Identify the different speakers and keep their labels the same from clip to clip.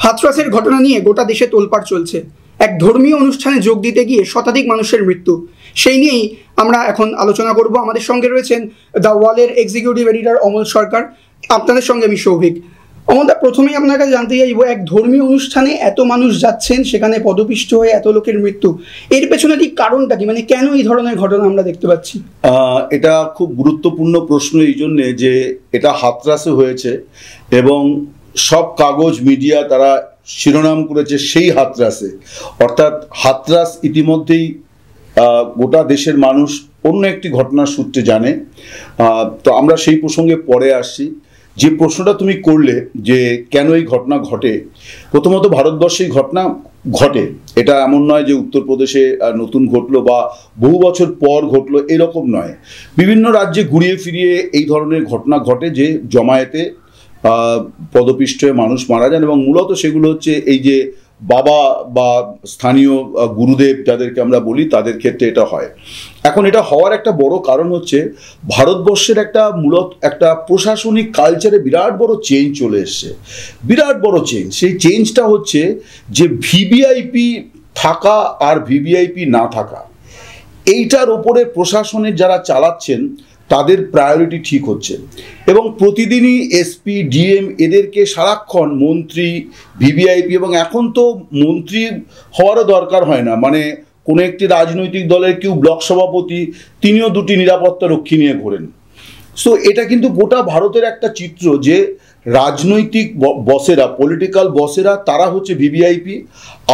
Speaker 1: হাথরাসের ঘটনা নিয়ে গোটা দেশে তোলপাড় চলছে। এক ধর্মীয় অনুষ্ঠানে যোগ দিতে গিয়ে শতাধিক মানুষের মৃত্যু, সেই নিয়েই আমরা এখন আলোচনা করব। আমাদের সঙ্গে রয়েছেন দ্য ওয়ালের এক্সিকিউটিভ এডিটর অমল সরকার। আপনাদের সঙ্গে আমি সৌভিক। অমলদা, প্রথমেই আপনার কাছে জানতে চাইব, এক ধর্মীয় অনুষ্ঠানে এত মানুষ যাচ্ছেন, সেখানে পদপিষ্ট হয়ে এত লোকের মৃত্যু, এর পেছনে কি কারণটা কি? মানে কেন এই ধরনের ঘটনা আমরা দেখতে পাচ্ছি?
Speaker 2: এটা খুব গুরুত্বপূর্ণ প্রশ্ন এই জন্যে যে এটা হাথরাসে হয়েছে এবং সব কাগজ মিডিয়া তারা শিরোনাম করেছে সেই হাথরাসে। অর্থাৎ হাথরাস ইতিমধ্যেই গোটা দেশের মানুষ অন্য একটি ঘটনার সূত্রে জানে। তো আমরা সেই প্রসঙ্গে পরে আসছি। যে প্রশ্নটা তুমি করলে যে কেন এই ঘটনা ঘটে, প্রথমত ভারতবর্ষে এই ঘটনা ঘটে, এটা এমন নয় যে উত্তরপ্রদেশে নতুন ঘটলো বা বহু বছর পর ঘটলো, এরকম নয়। বিভিন্ন রাজ্যে ঘুরিয়ে ফিরিয়ে এই ধরনের ঘটনা ঘটে যে জমায়েতে পদপিষ্ট হয়ে মানুষ মারা যান, এবং মূলত সেগুলো হচ্ছে এই যে বাবা বা স্থানীয় গুরুদেব যাদেরকে আমরা বলি, তাদের ক্ষেত্রে এটা হয়। এখন এটা হওয়ার একটা বড় কারণ হচ্ছে ভারতবর্ষের মূলত একটা প্রশাসনিক কালচারে বিরাট বড় চেঞ্জ চলে এসছে, বিরাট বড় চেঞ্জ। সেই চেঞ্জটা হচ্ছে যে ভিভিআইপি থাকা আর ভিভিআইপি না থাকা, এইটার ওপরে প্রশাসনের যারা চালাচ্ছেন তাদের প্রায়োরিটি ঠিক হচ্ছে, এবং প্রতিদিনই এসপি ডিএম এদেরকে সারাক্ষণ মন্ত্রী ভিভিআইপি, এবং এখন তো মন্ত্রী হওয়ারও দরকার হয় না, মানে কোনো একটি রাজনৈতিক দলের কেউ ব্লক সভাপতি, তিনিও দুটি নিরাপত্তা রক্ষী নিয়ে ঘোরেন। সো এটা কিন্তু গোটা ভারতের একটা চিত্র যে রাজনৈতিক বসেরা, পলিটিক্যাল বসেরা, তারা হচ্ছে ভিভিআইপি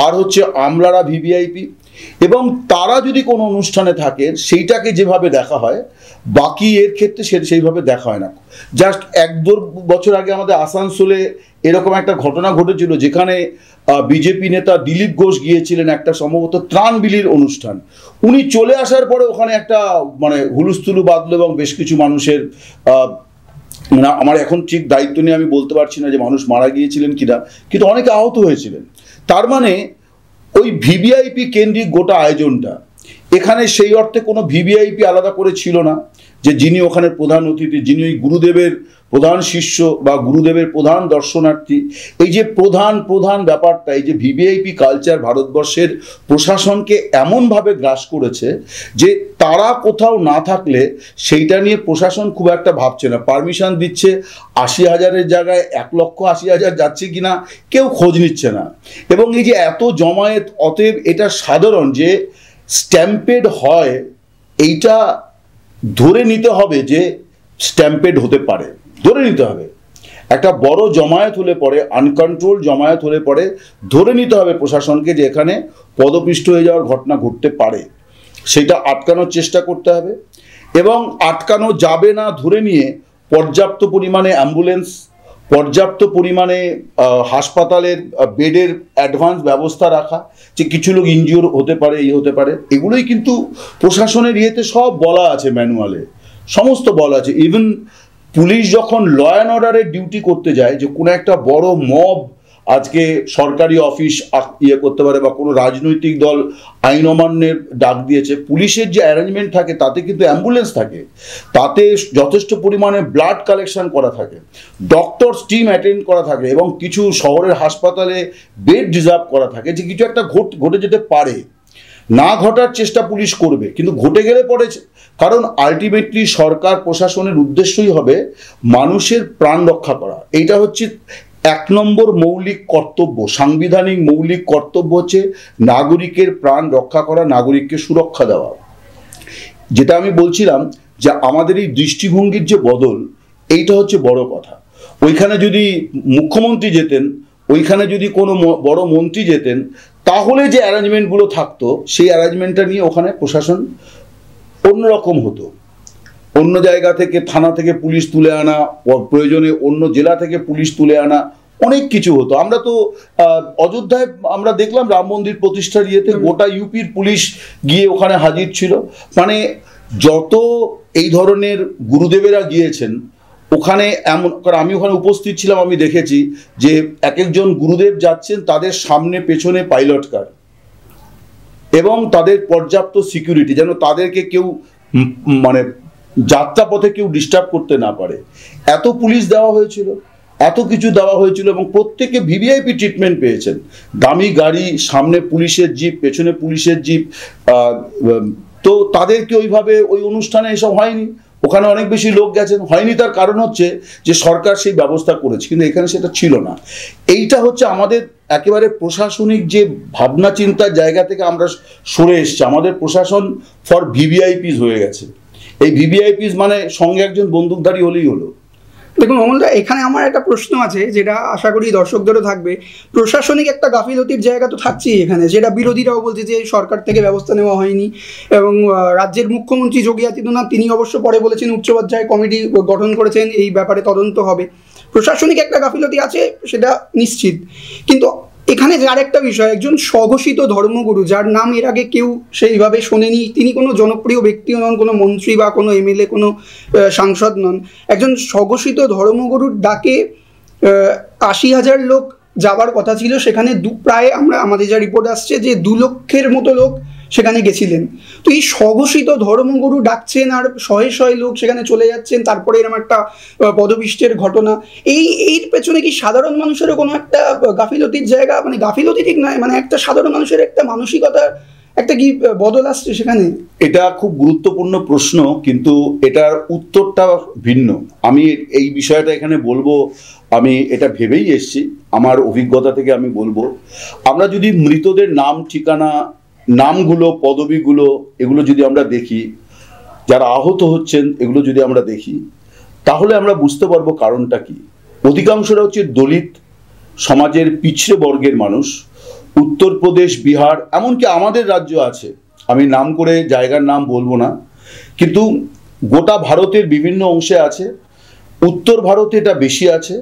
Speaker 2: আর হচ্ছে আমলারা ভিভিআইপি, এবং তারা যদি কোনো অনুষ্ঠানে থাকে সেইটাকে যেভাবে দেখা হয়, বাকি এর ক্ষেত্রে সেইভাবে দেখা হয় না। জাস্ট 1-2 বছর আগে আমাদের আসানসোলে এরকম একটা ঘটনা ঘটেছিল, যেখানে বিজেপি নেতা দিলীপ ঘোষ গিয়েছিলেন একটা সম্ভবত ত্রাণ বিলির অনুষ্ঠান। উনি চলে আসার পরে ওখানে একটা হুলুস্থুলু বাঁধলো এবং বেশ কিছু মানুষের, আমার এখন ঠিক দায়িত্ব নিয়ে আমি বলতে পারছি না যে মানুষ মারা গিয়েছিলেন কিনা, কিন্তু অনেকে আহত হয়েছিলেন। তার মানে ওই ভিভিআইপি কেন্দ্রিক গোটা আয়োজনটা, এখানে সেই অর্থে কোনো ভিভিআইপি আলাদা করে ছিল না যে যিনি ওখানে প্রধান অতিথি, যিনি ওই গুরুদেবের প্রধান শিষ্য বা গুরুদেবের প্রধান দর্শনার্থী। এই যে প্রধান ব্যাপারটা, এই যে ভিভিআইপি কালচার ভারতবর্ষের প্রশাসনকে এমনভাবে গ্রাস করেছে যে তারা কোথাও না থাকলে সেইটা নিয়ে প্রশাসন খুব একটা ভাবছে না। পারমিশন দিচ্ছে 80,000-এর জায়গায় 1,80,000 যাচ্ছে কিনা কেউ খোঁজ নিচ্ছে না। এবং এই যে এত জমায়েত, অতএব এটা সাধারণ যে স্ট্যাম্পেড হয়, এইটা ধরে নিতে হবে যে স্ট্যাম্পেড হতে পারে, ধরে নিতে হবে। একটা বড় জমায়েত হলে পরে, আনকন্ট্রোল জমায়েত হলে পরে ধরে নিতে হবে প্রশাসনকে যে এখানে পদপিষ্ট হয়ে যাওয়ার ঘটনা ঘটতে পারে, সেটা আটকানোর চেষ্টা করতে হবে। এবং আটকানো যাবে না ধরে নিয়ে পর্যাপ্ত পরিমাণে অ্যাম্বুলেন্স, পর্যাপ্ত পরিমাণে হাসপাতালের বেডের অ্যাডভান্স ব্যবস্থা রাখা, যে কিছু লোক ইনজিওর হতে পারে, এই হতে পারে, এগুলোই কিন্তু প্রশাসনের ইয়েতে সব বলা আছে, ম্যানুয়ালে সমস্ত বলা আছে। ইভেন পুলিশ যখন ল অ্যান্ড অর্ডারের ডিউটি করতে যায়, যে কোনো একটা বড় মব আজকে সরকারি অফিস করতে পারে বা কোনো রাজনৈতিক দল আইন অমান্যের ডাক দিয়েছে, পুলিশের যে অ্যারেঞ্জমেন্ট থাকে তাতে কিন্তু অ্যাম্বুলেন্স থাকে, তাতে যথেষ্ট পরিমাণে ব্লাড কালেকশন করা থাকে, ডক্টরস টিম অ্যাটেন্ড করা থাকে, এবং কিছু শহরের হাসপাতালে বেড রিজার্ভ করা থাকে, যে কিছু একটা ঘটে যেতে পারে। না ঘটার চেষ্টা পুলিশ করবে, কিন্তু ঘটে গেলে পরে, কারণ আলটিমেটলি সরকার প্রশাসনের উদ্দেশ্যই হবে মানুষের প্রাণ রক্ষা করা। এইটা হচ্ছে 1 নম্বর মৌলিক কর্তব্য, সাংবিধানিক মৌলিক কর্তব্য হচ্ছে নাগরিকের প্রাণ রক্ষা করা, নাগরিককে সুরক্ষা দেওয়া। যেটা আমি বলছিলাম যে আমাদের এই দৃষ্টিভঙ্গির যে বদল, এইটা হচ্ছে বড় কথা। ওইখানে যদি মুখ্যমন্ত্রী যেতেন, ওইখানে যদি কোনো বড় মন্ত্রী যেতেন, তাহলে যে অ্যারেঞ্জমেন্টগুলো থাকতো সেই অ্যারেঞ্জমেন্টটা নিয়ে ওখানে প্রশাসন অন্যরকম হতো। অন্য জায়গা থেকে, থানা থেকে পুলিশ তুলে আনা, প্রয়োজনে অন্য জেলা থেকে পুলিশ তুলে আনা, অনেক কিছু হতো। আমরা তো অযোধ্যায় আমরা দেখলাম রাম মন্দির প্রতিষ্ঠার ইয়েতে গোটা ইউপির পুলিশ গিয়ে ওখানে হাজির ছিল। মানে যত এই ধরনের গুরুদেবেরা গিয়েছেন ওখানে, এমন, কারণ আমি ওখানে উপস্থিত ছিলাম, আমি দেখেছি যে একজন গুরুদেব যাচ্ছেন, তাদের সামনে পেছনে পাইলট কার, এবং তাদের পর্যাপ্ত সিকিউরিটি, যেন তাদেরকে কেউ যাত্রাপথে কেউ ডিস্টার্ব করতে না পারে, এত পুলিশ দেওয়া হয়েছিল। এত কিছু দেওয়া হয়েছিল এবং প্রত্যেকে ভিভিআইপি ট্রিটমেন্ট পেয়েছেন। দামি গাড়ি, সামনে পুলিশের জিপ, পেছনে পুলিশের জিপ। তো তাদেরকে ওইভাবে ওই অনুষ্ঠানে এসব হয়নি। ওখানে অনেক বেশি লোক গেছেন, হয়নি। তার কারণ হচ্ছে যে সরকার সেই ব্যবস্থা করেছে, কিন্তু এখানে সেটা ছিল না। এইটা হচ্ছে আমাদের একেবারে প্রশাসনিক যে ভাবনা চিন্তার জায়গা থেকে আমরা সরে এসছি। আমাদের প্রশাসন ফর ভিভিআইপিস হয়ে গেছে। এই ভিভিআইপিস মানে সঙ্গে একজন বন্দুকধারী হলেই হলো।
Speaker 1: দেখুন অমলদা, এখানে আমার একটা প্রশ্ন আছে যেটা আশা করি দর্শকদেরও থাকবে। প্রশাসনিক একটা গাফিলতির জায়গা তো থাকছেই এখানে, যেটা বিরোধীরাও বলছে যে সরকার থেকে ব্যবস্থা নেওয়া হয়নি। এবং রাজ্যের মুখ্যমন্ত্রী যোগী আদিত্যনাথ তিনি অবশ্য পরে বলেছেন উচ্চ পর্যায়ে কমিটি গঠন করেছেন, এই ব্যাপারে তদন্ত হবে। প্রশাসনিক একটা গাফিলতি আছে সেটা নিশ্চিত, কিন্তু এখানে যার একটা বিষয়, একজন স্বঘোষিত ধর্মগুরু যার নাম এর আগে কেউ সেইভাবে শোনেনি, তিনি কোনো জনপ্রিয় ব্যক্তিও নন, কোনো মন্ত্রী বা কোনো এমএলএ, কোনো সাংসদ নন, একজন স্বঘোষিত ধর্মগুরুর ডাকে ৮০,০০০ লোক যাবার কথা ছিল, সেখানে প্রায় আমাদের যা রিপোর্ট আসছে যে ২ লক্ষের মতো লোক সেখানে গেছিলেন। তো এই স্বঘোষিত ধর্মগুরু ডাকছেন আর শয়ে শয়ে লোক সেখানে চলে যাচ্ছেন, তারপরে এরকম একটা পদপিষ্টের ঘটনা, এর পেছনে কি সাধারণ মানুষেরও কোনো একটা গাফিলতির জায়গা, মানে গাফিলতি ঠিক নয়, মানে একটা সাধারণ মানুষের একটা মানসিকতা একটা কি বদল আসছে সেখানে?
Speaker 2: এটা খুব গুরুত্বপূর্ণ প্রশ্ন, কিন্তু এটার উত্তরটা ভিন্ন। আমি এই বিষয়টা এখানে বলবো, আমি এটা ভেবেই এসছি, আমার অভিজ্ঞতা থেকে আমি বলবো। আমরা যদি মৃতদের নাম, ঠিকানা, নামগুলো, পদবিগুলো, এগুলো যদি আমরা দেখি, যারা আহত হচ্ছেন এগুলো যদি আমরা দেখি, তাহলে আমরা বুঝতে পারবো কারণটা কি। অধিকাংশরা হচ্ছে দলিত সমাজের পিছড়ে বর্গের মানুষ। উত্তরপ্রদেশ, বিহার, এমনকি আমাদের রাজ্য আছে, আমি নাম করে জায়গার নাম বলবো না, কিন্তু গোটা ভারতের বিভিন্ন অংশে আছে। উত্তর ভারতে এটা বেশি আছে,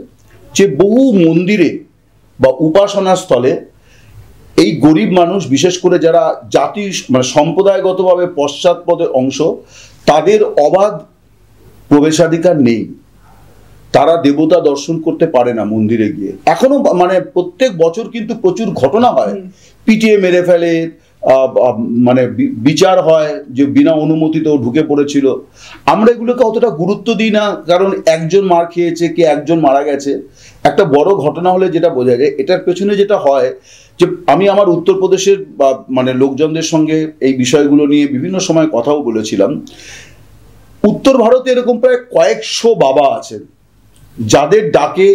Speaker 2: যে বহু মন্দিরে বা উপাসনা স্থলে এই গরিব মানুষ, বিশেষ করে যারা জাতি মানে সম্প্রদায়গতভাবে পশ্চাৎপদের অংশ, তাদের অবাধ প্রবেশাধিকার নেই। তারা দেবতা দর্শন করতে পারে না মন্দিরে গিয়ে। এখনো মানে প্রত্যেক বছর কিন্তু প্রচুর ঘটনা হয়, পিটিয়ে মেরে ফেলে, মানে বিচার হয় যে বিনা অনুমতিতেও ঢুকে পড়েছিল। আমরা এগুলোকে অতটা গুরুত্ব দিই না, কারণ একজন মার খেয়েছে, কি একজন মারা গেছে। একটা বড় ঘটনা হলে যেটা বোঝা যায়, এটার পেছনে যেটা হয়, যে আমি আমার উত্তরপ্রদেশের মানে লোকজনদের সঙ্গে এই বিষয়গুলো নিয়ে বিভিন্ন সময় কথাও বলেছিলাম। উত্তর ভারতে এরকম প্রায় কয়েকশো বাবা আছেন, যাদের ডাকে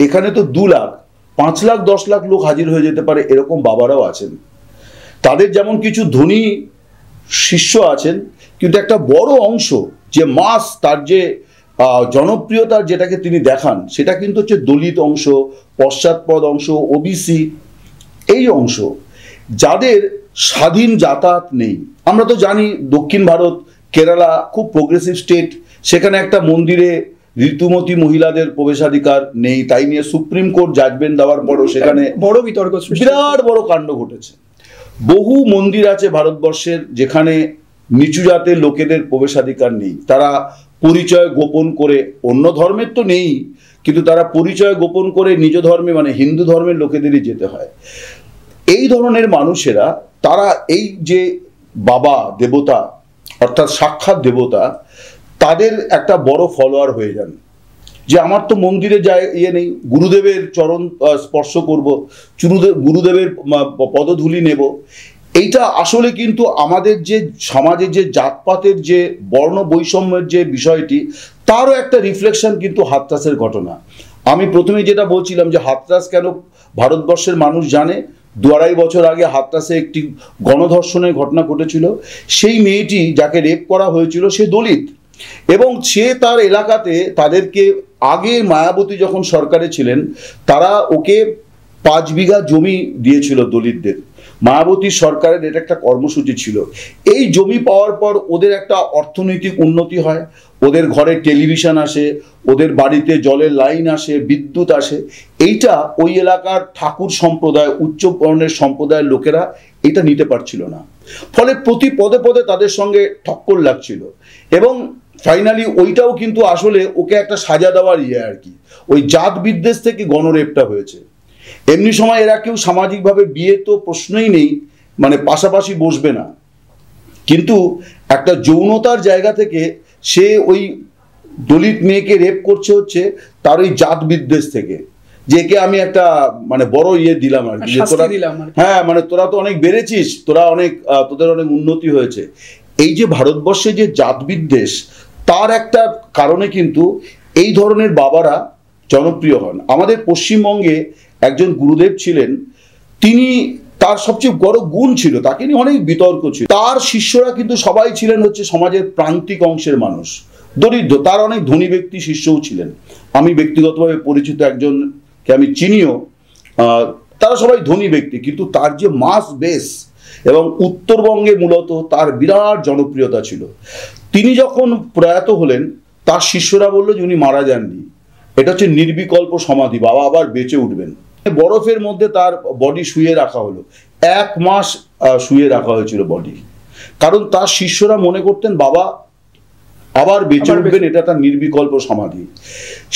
Speaker 2: এখানে তো 2 লাখ, 5 লাখ, 10 লাখ লোক হাজির হয়ে যেতে পারে, এরকম বাবারাও আছেন। তাদের যেমন কিছু ধনী শিষ্য আছেন, কিন্তু একটা বড় অংশ যে মাস, তার যে জনপ্রিয়তার যেটাকে তিনি দেখান, সেটা কিন্তু হচ্ছে দলিত অংশ, পশ্চাৎপদ অংশ, ওবিসি, এই অংশ, যাদের স্বাধীন যাতায়াত নেই। আমরা তো জানি দক্ষিণ ভারত, কেরালা খুব প্রোগ্রেসিভ স্টেট, সেখানে একটা মন্দিরে ঋতুমতী মহিলাদের প্রবেশাধিকার নেই, তাই নিয়ে সুপ্রিম কোর্ট জাজমেন্ট দেওয়ার পরও সেখানে
Speaker 1: বড় বিতর্ক,
Speaker 2: বিরাট বড় কাণ্ড ঘটেছে। বহু মন্দির আছে ভারতবর্ষের যেখানে নিচু জাতের লোকেদের প্রবেশাধিকার নেই। তারা পরিচয় গোপন করে, অন্য ধর্মের তো নেই, কিন্তু তারা পরিচয় গোপন করে নিজ ধর্মে মানে হিন্দু ধর্মের লোকেদেরই যেতে হয়। এই ধরনের মানুষেরা, তারা এই যে বাবা দেবতা অর্থাৎ সাক্ষাৎ দেবতা, তাদের একটা বড় ফলোয়ার হয়ে যান, যে আমার তো মন্দিরে যায় ইয়ে নেই, গুরুদেবের চরণ স্পর্শ করব, গুরুদেবের পদধূলি নেব। এইটা আসলে কিন্তু আমাদের যে সমাজে যে জাতপাতের যে বর্ণ বৈষম্যের যে বিষয়টি, তারও একটা রিফ্লেকশন কিন্তু হাতরাসের ঘটনা। আমি প্রথমে যেটা বলছিলাম যে হাতরাস কেন ভারতবর্ষের মানুষ জানে, 2-2.5 বছর আগে হাতরাসে একটি গণধর্ষণের ঘটনা ঘটেছিল। সেই মেয়েটি যাকে রেপ করা হয়েছিল সে দলিত, এবং সে তার এলাকাতে তাদেরকে আগে মায়াবতী যখন সরকারে ছিলেন, তারা ওকে 5 বিঘা জমি দিয়েছিল দলিতদের। মায়াবতী সরকারের এটা একটা কর্মসূচি ছিল। এই জমি পাওয়ার পর ওদের একটা অর্থনৈতিক উন্নতি হয়, ওদের ঘরে টেলিভিশন আসে, ওদের বাড়িতে জলের লাইন আসে, বিদ্যুৎ আসে। এইটা ওই এলাকার ঠাকুর সম্প্রদায়, উচ্চ বর্ণের সম্প্রদায়ের লোকেরা এটা নিতে পারছিল না, ফলে প্রতি পদে পদে তাদের সঙ্গে ঠক্কর লাগছিল। এবং ফাইনালি ওইটাও কিন্তু আসলে ওকে একটা সাজা দেওয়ার আর কি, ওই জাত বিদ্বেষ থেকে গণরেপটা হয়েছে। এমনি সময় এরা কেউ সামাজিকভাবে বিয়ে তো প্রশ্নই নেই, মানে পাশাপাশি বসবে না, কিন্তু একটা যৌনতার জায়গা থেকে সে ওই দলিত মেয়েকে রেপ করছে, হচ্ছে তার ওই জাত বিদ্বেষ থেকে, যে একে আমি একটা মানে বড় ইয়ে দিলাম আর কি, হ্যাঁ মানে তোরা তো অনেক বেড়েছিস, তোরা অনেক তোদের অনেক উন্নতি হয়েছে। এই যে ভারতবর্ষে যে জাত বিদ্বেষ, তার একটা কারণে কিন্তু এই ধরনের বাবারা জনপ্রিয় হন। আমাদের পশ্চিমবঙ্গে একজন গুরুদেব ছিলেন, তিনি তার সবচেয়ে বড় গুণ ছিল, তাকে নিয়ে অনেক বিতর্ক ছিল, তার শিষ্যরা কিন্তু সবাই ছিলেন হচ্ছে সমাজের প্রান্তিক অংশের মানুষ, দরিদ্র। তার অনেক ধনী ব্যক্তি শিষ্যও ছিলেন, আমি ব্যক্তিগতভাবে পরিচিত একজনকে আমি চিনিও, তারা সবাই ধনী ব্যক্তি, কিন্তু তার যে মাস বেস এবং উত্তরবঙ্গে মূলত তার বিরাট জনপ্রিয়তা ছিল। তিনি যখন প্রয়াত হলেন, তার শিষ্যরা বললো যে উনি মারা যাননি, এটা হচ্ছে নির্বিকল্প সমাধি, বাবা আবার বেঁচে উঠবেন। বরফের মধ্যে তার বডি শুয়ে রাখা হলো, 1 মাস শুয়ে রাখা হয়েছিল বডি, কারণ তার শিষ্যরা মনে করতেন বাবা আবার বেঁচে উঠবেন, এটা তার নির্বিকল্প সমাধি।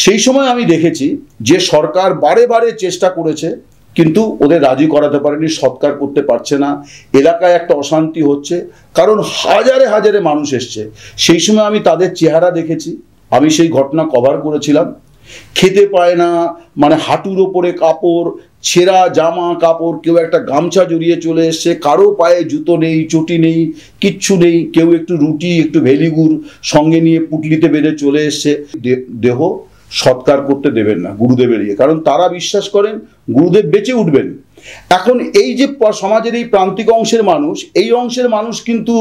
Speaker 2: সেই সময় আমি দেখেছি যে সরকার বারে বারে চেষ্টা করেছে, কিন্তু ওদের রাজি করাতে পারেনি, সৎকার করতে পারছে না, এলাকায় একটা অশান্তি হচ্ছে, কারণ হাজারে হাজারে মানুষ এসছে। সেই সময় আমি তাদের চেহারা দেখেছি, আমি সেই ঘটনা কভার করেছিলাম। খেতে পায় না, মানে হাঁটুর ওপরে কাপড়, ছেঁড়া জামা কাপড়, কেউ একটা গামছা জড়িয়ে চলে এসছে, কারো পায়ে জুতো নেই, চটি নেই, কিচ্ছু নেই, কেউ একটু রুটি একটু ভেলিগুড় সঙ্গে নিয়ে পুটলিতে বেঁধে চলে এসছে। দেহ সৎকার করতে দেবেন না গুরুদেবের ইয়ে, কারণ তারা বিশ্বাস করেন গুরুদেব বেঁচে উঠবেন। এখন এই যে সমাজের এই প্রান্তিক অংশের মানুষ, এই অংশের মানুষ কিন্তু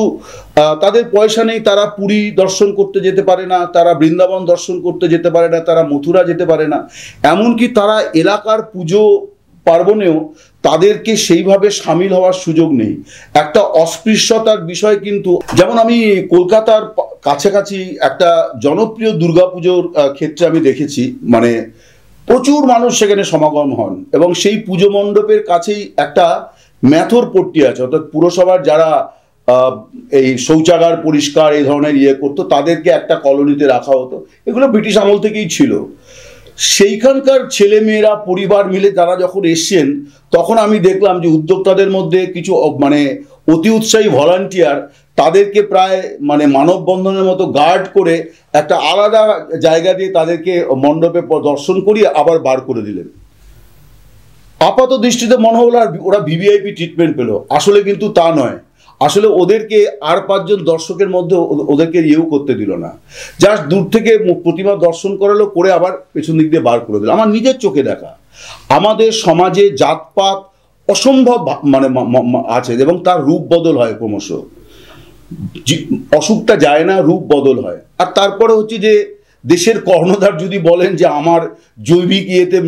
Speaker 2: তাদের পয়সা নেই, তারা পুরী দর্শন করতে যেতে পারে না, তারা বৃন্দাবন দর্শন করতে যেতে পারে না, তারা মথুরা যেতে পারে না, এমনকি তারা এলাকার পুজো পার্বণেও তাদেরকে সেইভাবে সামিল হওয়ার সুযোগ নেই। একটা অস্পৃশ্যতার বিষয় কিন্তু, যেমন আমি কলকাতার কাছাকাছি একটা জনপ্রিয় দুর্গাপুজোর ক্ষেত্রে আমি দেখেছি, মানে প্রচুর মানুষ সেখানে সমাগম হন, এবং সেই পুজো মণ্ডপের কাছেই একটা ম্যাথর পট্টি আছে, অর্থাৎ পুরসভার যারা এই শৌচাগার পরিষ্কার এই ধরনের ইয়ে করতো, তাদেরকে একটা কলোনিতে রাখা হতো, এগুলো ব্রিটিশ আমল থেকেই ছিল। সেইখানকার ছেলে মেয়েরা পরিবার মিলে তারা যখন এসছেন, তখন আমি দেখলাম যে উদ্যোক্তাদের মধ্যে কিছু মানে অতি উৎসাহী ভলান্টিয়ার তাদেরকে প্রায় মানে মানববন্ধনের মতো গার্ড করে একটা আলাদা জায়গা দিয়ে তাদেরকে মণ্ডপে দর্শন করিয়ে আবার বার করে দিলেন। আপাত দৃষ্টিতে মনে হলো ওরা ভিভিআইপি ট্রিটমেন্ট পেল, আসলে কিন্তু তা নয়। আসলে ওদেরকে আর 5 জন দর্শকের মধ্যে ওদেরকে ইয়েও করতে দিল না, জাস্ট দূর থেকে প্রতিমা দর্শন করালো, করে আবার পেছন দিক দিয়ে বার করে দিল। আমার নিজের চোখে দেখা, আমাদের সমাজে জাতপাত অসম্ভব মানে আছে, এবং তার রূপ বদল হয় ক্রমশ, অসুখটা যায় না, রূপ বদল হয়। আর তারপরে হচ্ছে যে দেশের কর্ণধার যদি বলেন যে আমার জৈবিক ইয়েতে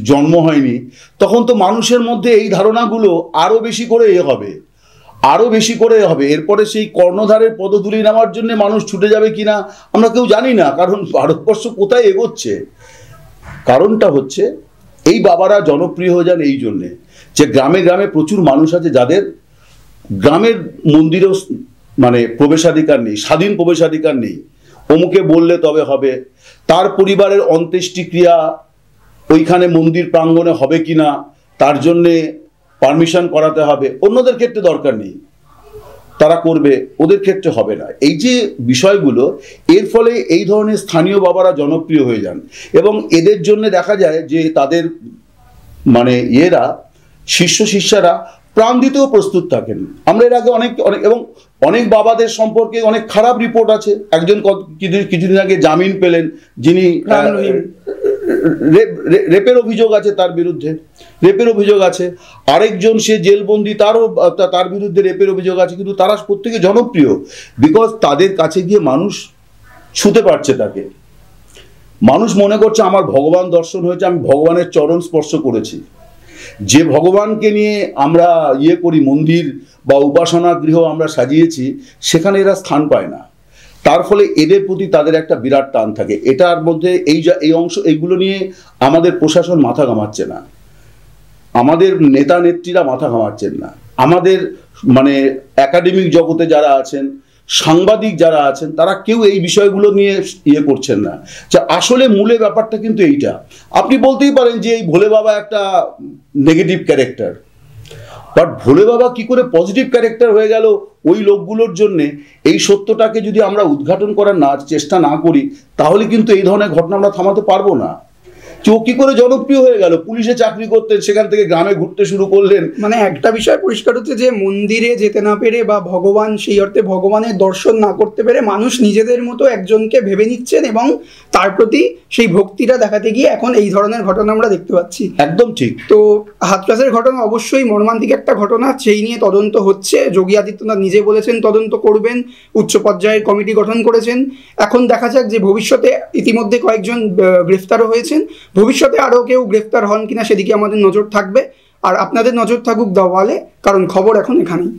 Speaker 2: জন্ম হয়নি, তখন তো মানুষের মধ্যে এই ধারণাগুলো আরো বেশি করে হবে, আরো বেশি করে হবে। এরপরে সেই কর্ণধারের পদধূলি নেওয়ার জন্য মানুষ ছুটে যাবে কিনা আমরা কেউ জানি না, কারণ ভারতবর্ষ কোথায় এগোচ্ছে। কারণটা হচ্ছে এই বাবারা জনপ্রিয় হয়ে যান এই জন্যে যে গ্রামে গ্রামে প্রচুর মানুষ আছে যাদের গ্রামের মন্দিরেও মানে প্রবেশাধিকার নেই, স্বাধীন প্রবেশাধিকার নেই, অমুকে বললে তবে হবে, তার পরিবারের অন্ত্যেষ্টিক্রিয়া ওইখানে মন্দির প্রাঙ্গণে হবে কিনা তার জন্যে পারমিশন করাতে হবে, অন্যদের ক্ষেত্রে দরকার নেই, তারা করবে, ওদের ক্ষেত্রে হবে না। এই যে বিষয়গুলো, এর ফলে এই ধরনের স্থানীয় বাবারা জনপ্রিয় হয়ে যান, এবং এদের জন্য দেখা যায় যে তাদের মানে ইয়েরা শিষ্য শিষ্যারা প্রাণ দিতেও প্রস্তুত থাকেন। আমরা এর আগে অনেক এবং অনেক বাবাদের সম্পর্কে অনেক খারাপ রিপোর্ট আছে। একজন কিছুদিন আগে জামিন পেলেন, যিনি রেপের অভিযোগ আছে তার বিরুদ্ধে, রেপের অভিযোগ আছে। আরেকজন সে জেলবন্দি, তার বিরুদ্ধে রেপের অভিযোগ আছে, কিন্তু তারা প্রত্যেকে জনপ্রিয় বিকজ তাদের কাছে গিয়ে মানুষ ছুঁতে পারছে তাকে। মানুষ মনে করছে আমার ভগবান দর্শন হয়েছে, আমি ভগবানের চরণ স্পর্শ করেছি। যে ভগবানকে নিয়ে আমরা ইয়ে করি, মন্দির বা উপাসনা গৃহ আমরা সাজিয়েছি, সেখানে এরা স্থান পায় না। তার ফলে এদের প্রতি তাদের একটা বিরাট টান থাকে। এটার মধ্যে এই অংশ, এইগুলো নিয়ে আমাদের প্রশাসন মাথা ঘামাচ্ছে না, আমাদের নেতা নেত্রীরা মাথা ঘামাচ্ছেন না, আমাদের মানে একাডেমিক জগতে যারা আছেন, সাংবাদিক যারা আছেন, তারা কেউ এই বিষয়গুলো নিয়ে ইয়ে করছেন না। যে আসলে মূলে ব্যাপারটা কিন্তু এইটা। আপনি বলতেই পারেন যে এই ভোলে বাবা একটা নেগেটিভ ক্যারেক্টার, বাট ভোলে বাবা কি করে পজিটিভ ক্যারেক্টার হয়ে গেল ওই লোকগুলোর জন্যে, এই সত্যটাকে যদি আমরা উদ্ঘাটন করার চেষ্টা না করি, তাহলে কিন্তু এই ধরনের ঘটনা আমরা থামাতে পারবো না। তো কি করে জনপ্রিয় হয়ে গেল? পুলিশে চাকরি করতেন, সেখান থেকে গ্রামে ঘুরতে শুরু করলেন।
Speaker 1: মানে একটা বিষয় পরিষ্কার হচ্ছে যে মন্দিরে যেতে না পেরে বা ভগবান সেই অর্থে ভগবানের দর্শন না করতে পেরে মানুষ নিজেদের মতো একজনকে ভেবে নিচ্ছেন এবং তার প্রতি সেই ভক্তিটা দেখাতে গিয়ে এখন এই ধরনের ঘটনা আমরা দেখতে পাচ্ছি।
Speaker 2: একদম ঠিক।
Speaker 1: তো হাথরাসের ঘটনা অবশ্যই মর্মান্তিক একটা ঘটনা, সেই নিয়ে তদন্ত হচ্ছে। যোগী আদিত্যনাথ নিজে বলেছেন তদন্ত করবেন, উচ্চ পর্যায়ের কমিটি গঠন করেছেন। এখন দেখা যাক যে ভবিষ্যতে ইতিমধ্যে কয়েকজন গ্রেফতারও হয়েছেন, ভবিষ্যতে আরও কেউ গ্রেফতার হন কিনা সেদিকে আমাদের নজর থাকবে। আর আপনাদের নজর থাকুক দ্য ওয়ালে, কারণ খবর এখন এখানেই।